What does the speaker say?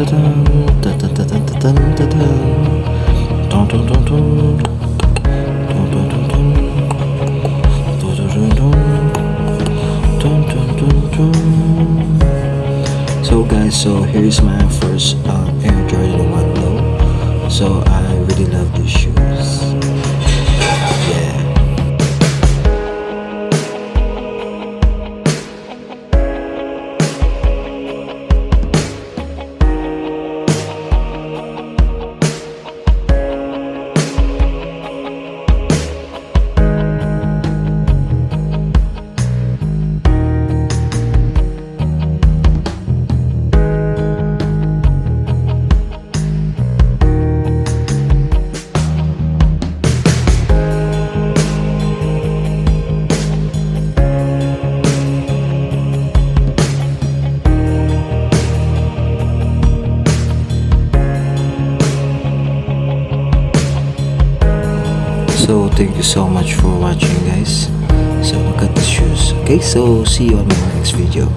So guys, so here's my first Air Jordan 1 Low. So I really love these shoes. Yeah. So thank you so much for watching, guys. So look at the shoes. Okay, so see you on my next video.